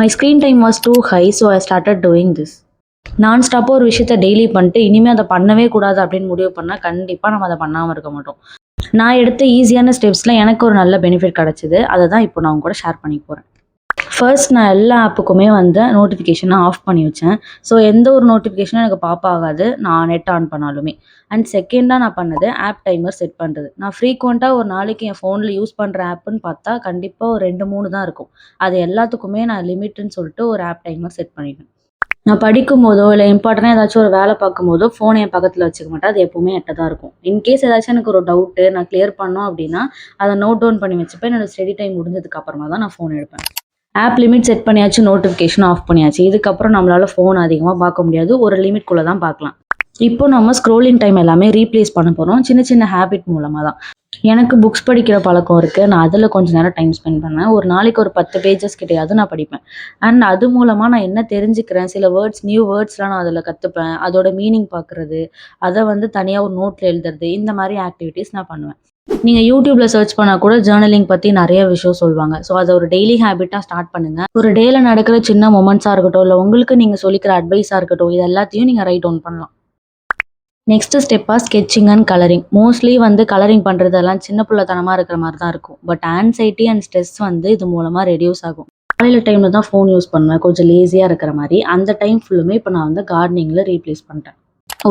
My screen time was too high, so I started doing this. நான் ஸ்டாப்பாக ஒரு விஷயத்த டெய்லி பண்ணிட்டு இனிமேல் அதை பண்ணவே கூடாது அப்படின்னு முடிவு பண்ணால் கண்டிப்பாக நம்ம அதை பண்ணாமல் இருக்க மாட்டோம். நான் எடுத்த ஈஸியான ஸ்டெப்ஸில் எனக்கு ஒரு நல்ல பெனிஃபிட் கிடச்சிது. அதை தான் இப்போ நான் உங்க கூட ஷேர் பண்ணிக்க போகிறேன். ஃபர்ஸ்ட் நான் எல்லா ஆப்புக்குமே வந்து நோட்டிஃபிகேஷனை ஆஃப் பண்ணி வச்சேன். ஸோ எந்த ஒரு நோட்டிஃபிகேஷனும் எனக்கு பாப் ஆகாது நான் நெட் ஆன் பண்ணாலுமே. அண்ட் செகண்டாக நான் பண்ணது ஆப் டைமர் செட் பண்ணுறது. நான் ஃப்ரீக்வெண்ட்டாக ஒரு நாளைக்கு என் ஃபோனில் யூஸ் பண்ணுற ஆப்புன்னு பார்த்தா கண்டிப்பாக ஒரு 2, 3 தான் இருக்கும். அது எல்லாத்துக்குமே நான் லிமிட்டுன்னு சொல்லிட்டு ஒரு ஆப் டைமர் செட் பண்ணிட்டேன். நான் படிக்கும்போதோ இல்லை இம்பார்ட்டண்டாக ஏதாச்சும் ஒரு வேலை பார்க்கும்போதோ ஃபோனை என் பக்கத்தில் வச்சுக்க மாட்டேன். அது எப்போவுமே எட்ட தான் இருக்கும். இன்கேஸ் ஏதாச்சும் எனக்கு ஒரு டவுட்டு நான் கிளியர் பண்ணோம் அப்படின்னா அதை நோட் டவுன் பண்ணி வச்சுப்பேன். என்னோட ஸ்டடி டைம் முடிஞ்சதுக்கு அப்புறமா தான் நான் ஃபோன் எடுப்பேன். ஆப் லிமிட் செட் பண்ணியாச்சு, நோட்டிஃபிகேஷன் ஆஃப் பண்ணியாச்சு. இதுக்கப்புறம் நம்மளால் ஃபோன் அதிகமாக பார்க்க முடியாது. ஒரு லிமிட்குள்ளே தான் பார்க்கலாம். இப்போ நம்ம ஸ்க்ரோலிங் டைம் எல்லாமே ரீப்ளேஸ் பண்ண போகிறோம். சின்ன சின்ன ஹேபிட் மூலமாக தான். எனக்கு புக்ஸ் படிக்கிற பழக்கம் இருக்குது. நான் அதில் கொஞ்சம் நேரம் டைம் ஸ்பெண்ட் பண்ணேன். ஒரு நாளைக்கு ஒரு 10 பேஜஸ் கிட்டையாவது நான் படிப்பேன். அண்ட் அது மூலமாக நான் என்ன தெரிஞ்சுக்கிறேன், சில நியூ வேர்ட்ஸ்லாம் நான் அதில் கற்றுப்பேன். அதோட மீனிங் பார்க்குறது, அதை வந்து தனியாக ஒரு நோட்டில் எழுதுறது, இந்த மாதிரி ஆக்டிவிட்டீஸ் நான் பண்ணுவேன். நீங்கள் யூடியூப்பில் சர்ச் பண்ணால் கூட ஜேர்னலிங் பற்றி நிறைய விஷயம் சொல்லுவாங்க. ஸோ அதை ஒரு டெய்லி ஹேபிட்டாக ஸ்டார்ட் பண்ணுங்கள். ஒரு டேயில் நடக்கிற சின்ன மொமெண்ட்ஸாக இருக்கட்டும், இல்லை உங்களுக்கு நீங்கள் சொல்லிக்கிற அட்வைஸாக இருக்கட்டும், இது எல்லாத்தையும் நீங்கள் ரைட் டவுன் பண்ணலாம். நெக்ஸ்ட் ஸ்டெப்பாக ஸ்கெட்சிங் அண்ட் கலரிங். மோஸ்ட்லி வந்து கலரிங் பண்ணுறதெல்லாம் சின்ன பிள்ளைத்தனமாக இருக்கிற மாதிரி தான் இருக்கும். பட் ஆன்சைட்டி அண்ட் ஸ்ட்ரெஸ் வந்து இது மூலமாக ரெடியூஸ் ஆகும். காலையில் டைமில் தான் ஃபோன் யூஸ் பண்ணுவேன், கொஞ்சம் லேசியாக இருக்கிற மாதிரி. அந்த டைம் ஃபுல்லுமே இப்போ நான் வந்து கார்டனிங்கில் ரீப்ளேஸ் பண்ணிட்டேன்.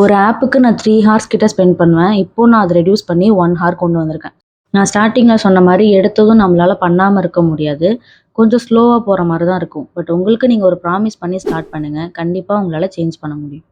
ஒரு ஆப்புக்கு நான் 3 ஹார்ஸ் கிட்ட ஸ்பெண்ட் பண்ணுவேன். இப்போ நான் அதை ரெடியூஸ் பண்ணி 1 ஹார் கொண்டு வந்திருக்கேன். நான் ஸ்டார்டிங்கில் சொன்ன மாதிரி எடுத்ததும் நம்மளால் பண்ணாமல் இருக்க முடியாது. கொஞ்சம் ஸ்லோவாக போகிற மாதிரி தான் இருக்கும். பட் உங்களுக்கு நீங்கள் ஒரு ப்ராமிஸ் பண்ணி ஸ்டார்ட் பண்ணுங்கள். கண்டிப்பாக உங்களால் சேஞ்ச் பண்ண முடியும்.